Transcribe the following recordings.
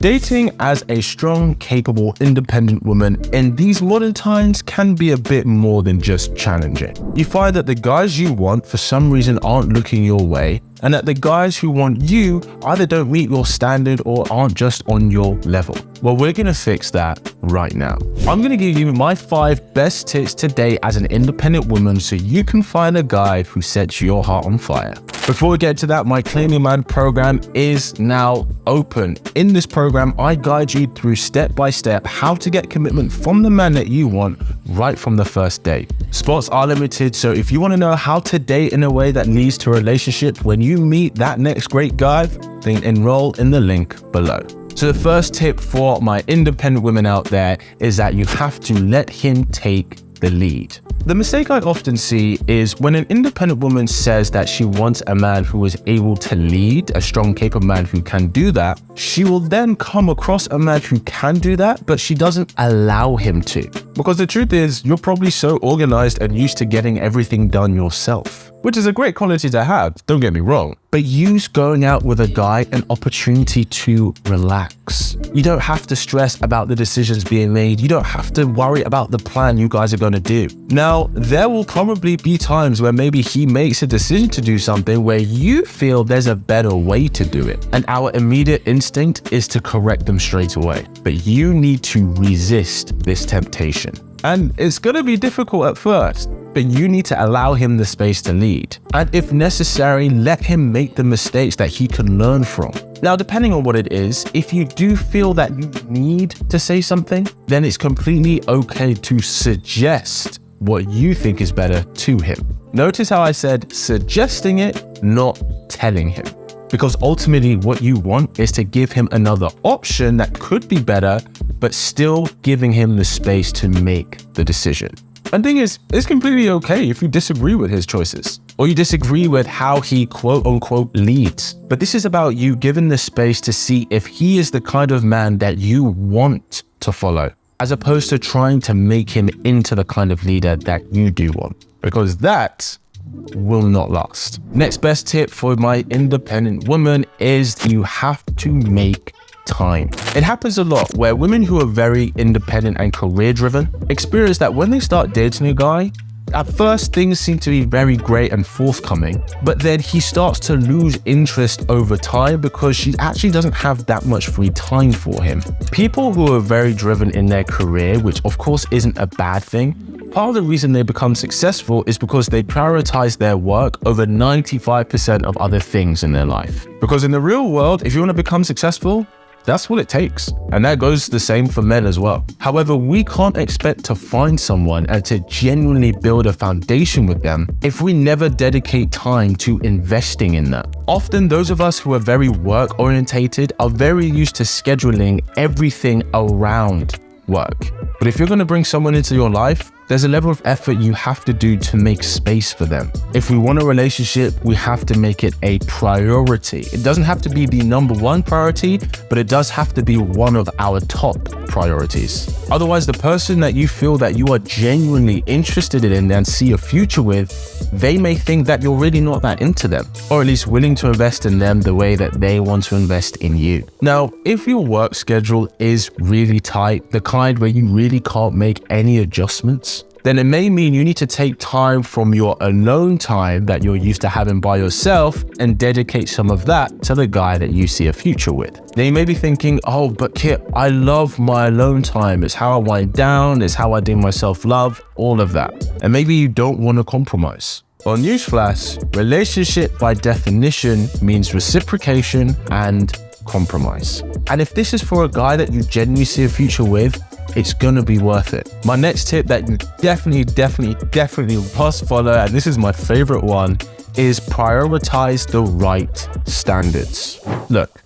Dating as a strong, capable, independent woman in these modern times can be a bit more than just challenging. You find that the guys you want for some reason aren't looking your way, and that the guys who want you either don't meet your standard or aren't just on your level. Well, we're gonna fix that right now. I'm gonna give you my 5 best tips today as an independent woman so you can find a guy who sets your heart on fire. Before we get to that, my Claim Your Man program is now open. In this program, I guide you through step by step how to get commitment from the man that you want right from the first date. Spots are limited, so if you want to know how to date in a way that leads to a relationship when you meet that next great guy, then enroll in the link below. So the first tip for my independent women out there is that you have to let him take the lead. The mistake I often see is when an independent woman says that she wants a man who is able to lead, a strong, capable man who can do that, she will then come across a man who can do that, but she doesn't allow him to. Because the truth is, you're probably so organized and used to getting everything done yourself, which is a great quality to have, don't get me wrong. But use going out with a guy an opportunity to relax. You don't have to stress about the decisions being made. You don't have to worry about the plan you guys are going to do. Now, there will probably be times where maybe he makes a decision to do something where you feel there's a better way to do it. And our immediate instinct is to correct them straight away. But you need to resist this temptation. And it's going to be difficult at first, but you need to allow him the space to lead. And if necessary, let him make the mistakes that he can learn from. Now, depending on what it is, if you do feel that you need to say something, then it's completely okay to suggest what you think is better to him. Notice how I said suggesting it, not telling him. Because ultimately what you want is to give him another option that could be better, but still giving him the space to make the decision. And the thing is, it's completely okay if you disagree with his choices or you disagree with how he quote unquote leads. But this is about you giving the space to see if he is the kind of man that you want to follow, as opposed to trying to make him into the kind of leader that you do want, because that will not last. Next best tip for my independent woman is you have to make time. It happens a lot where women who are very independent and career driven experience that when they start dating a guy, at first things seem to be very great and forthcoming, but then he starts to lose interest over time because she actually doesn't have that much free time for him. People who are very driven in their career, which of course isn't a bad thing, part of the reason they become successful is because they prioritize their work over 95% of other things in their life. Because in the real world, if you want to become successful, that's what it takes. And that goes the same for men as well. However, we can't expect to find someone and to genuinely build a foundation with them if we never dedicate time to investing in that. Often those of us who are very work orientated are very used to scheduling everything around work. But if you're going to bring someone into your life, there's a level of effort you have to do to make space for them. If we want a relationship, we have to make it a priority. It doesn't have to be the #1 priority, but it does have to be one of our top priorities. Otherwise, the person that you feel that you are genuinely interested in and see a future with, they may think that you're really not that into them, or at least willing to invest in them the way that they want to invest in you. Now, if your work schedule is really tight, the kind where you really can't make any adjustments, then it may mean you need to take time from your alone time that you're used to having by yourself and dedicate some of that to the guy that you see a future with. Now you may be thinking, oh, but Kit, I love my alone time. It's how I wind down, it's how I do my self-love, all of that. And maybe you don't want to compromise. Well, newsflash, relationship by definition means reciprocation and compromise. And if this is for a guy that you genuinely see a future with, it's gonna be worth it. My next tip that you definitely must follow, and this is my favorite one, is prioritize the right standards. Look,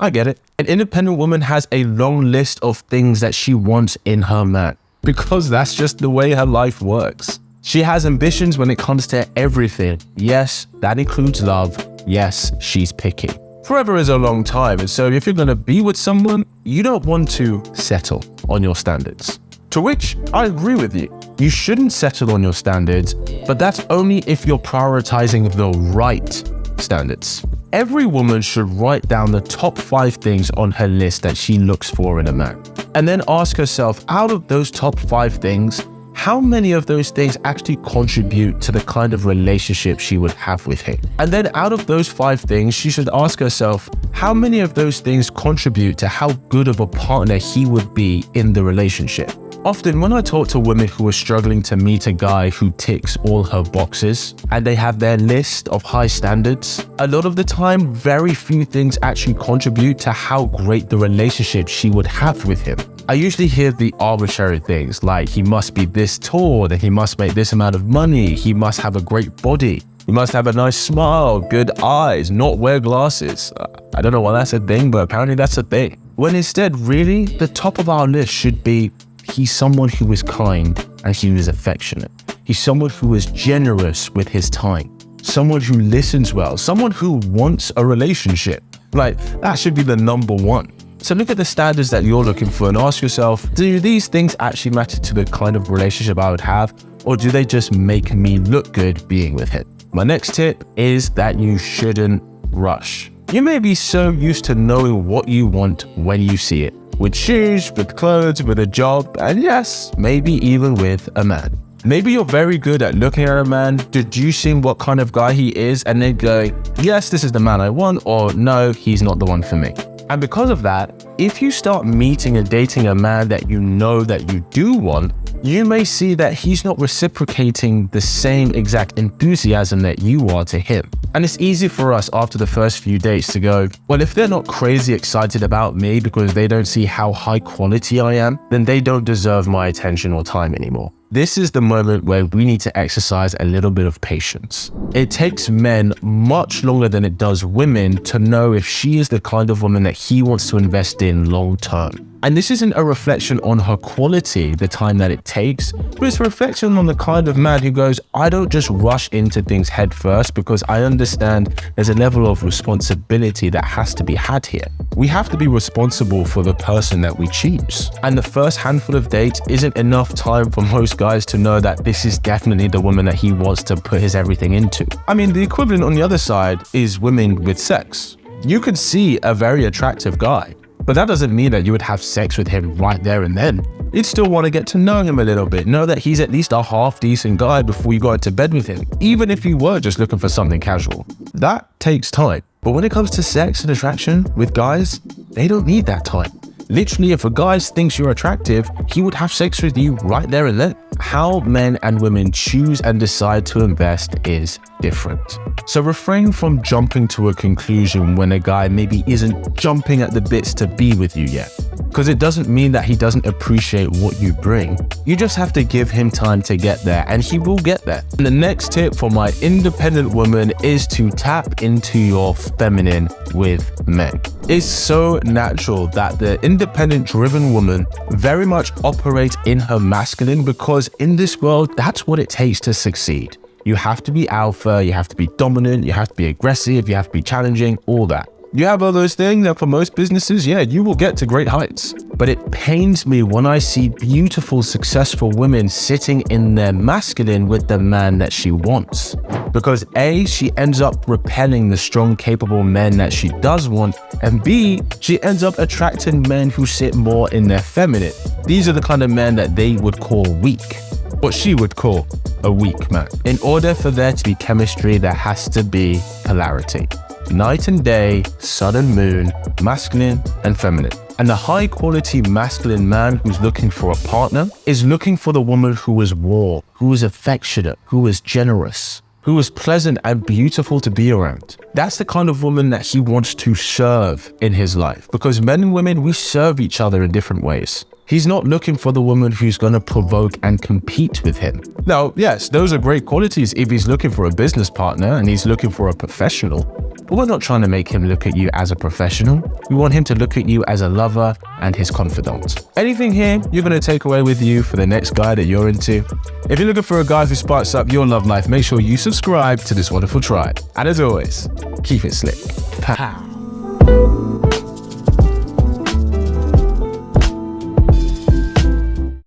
I get it. An independent woman has a long list of things that she wants in her man, because that's just the way her life works. She has ambitions when it comes to everything. Yes, that includes love. Yes, she's picky. Forever is a long time, and so if you're going to be with someone, you don't want to settle on your standards. To which I agree with you. You shouldn't settle on your standards, but that's only if you're prioritizing the right standards. every woman should write down the top 5 things on her list that she looks for in a man. And then ask herself, out of those top 5 things, how many of those things actually contribute to the kind of relationship she would have with him? And then out of those 5 things, she should ask herself, how many of those things contribute to how good of a partner he would be in the relationship? Often when I talk to women who are struggling to meet a guy who ticks all her boxes and they have their list of high standards, a lot of the time, very few things actually contribute to how great the relationship she would have with him. I usually hear the arbitrary things like he must be this tall, that he must make this amount of money, he must have a great body, he must have a nice smile, good eyes, not wear glasses. I don't know why that's a thing, but apparently that's a thing. When instead, really, the top of our list should be he's someone who is kind and he is affectionate. He's someone who is generous with his time, someone who listens well, someone who wants a relationship. Like, that should be the number 1. So look at the standards that you're looking for and ask yourself, do these things actually matter to the kind of relationship I would have, or do they just make me look good being with him? My next tip is that you shouldn't rush. You may be so used to knowing what you want when you see it, with shoes, with clothes, with a job, and yes, maybe even with a man. Maybe you're very good at looking at a man, deducing what kind of guy he is, and then going, yes, this is the man I want, or no, he's not the one for me. And because of that, if you start meeting and dating a man that you know that you do want, you may see that he's not reciprocating the same exact enthusiasm that you are to him. And it's easy for us after the first few dates to go, well, if they're not crazy excited about me because they don't see how high quality I am, then they don't deserve my attention or time anymore. This is the moment where we need to exercise a little bit of patience. It takes men much longer than it does women to know if she is the kind of woman that he wants to invest in long term. And this isn't a reflection on her quality, the time that it takes, but it's a reflection on the kind of man who goes, I don't just rush into things head first because I understand there's a level of responsibility that has to be had here. We have to be responsible for the person that we choose. And the first handful of dates isn't enough time for most guys to know that this is definitely the woman that he wants to put his everything into. I mean, the equivalent on the other side is women with sex. You could see a very attractive guy, but that doesn't mean that you would have sex with him right there and then. You'd still want to get to know him a little bit, know that he's at least a half-decent guy before you go into bed with him, even if you were just looking for something casual. That takes time. But when it comes to sex and attraction with guys, they don't need that time. Literally, if a guy thinks you're attractive, he would have sex with you right there and then. How men and women choose and decide to invest is different. So refrain from jumping to a conclusion when a guy maybe isn't jumping at the bits to be with you yet. Because it doesn't mean that he doesn't appreciate what you bring. You just have to give him time to get there, and he will get there. And the next tip for my independent woman is to tap into your feminine with men. It's so natural that the independent driven woman very much operates in her masculine, because in this world, that's what it takes to succeed. You have to be alpha, you have to be dominant, you have to be aggressive, you have to be challenging, all that. You have all those things that for most businesses, yeah, you will get to great heights. But it pains me when I see beautiful, successful women sitting in their masculine with the man that she wants. Because A, she ends up repelling the strong, capable men that she does want, and B, she ends up attracting men who sit more in their feminine. These are the kind of men that they would call weak. What she would call a weak man. In order for there to be chemistry, there has to be polarity. Night and day, sun and moon, masculine and feminine. And the high quality masculine man who's looking for a partner is looking for the woman who is warm, who is affectionate, who is generous, who is pleasant and beautiful to be around. That's the kind of woman that he wants to serve in his life, because men and women, we serve each other in different ways. He's not looking for the woman who's going to provoke and compete with him. Now, yes, those are great qualities if he's looking for a business partner and he's looking for a professional. But we're not trying to make him look at you as a professional. We want him to look at you as a lover and his confidant. Anything here you're going to take away with you for the next guy that you're into? If you're looking for a guy who sparks up your love life, make sure you subscribe to this wonderful tribe. And as always, keep it slick. Pow.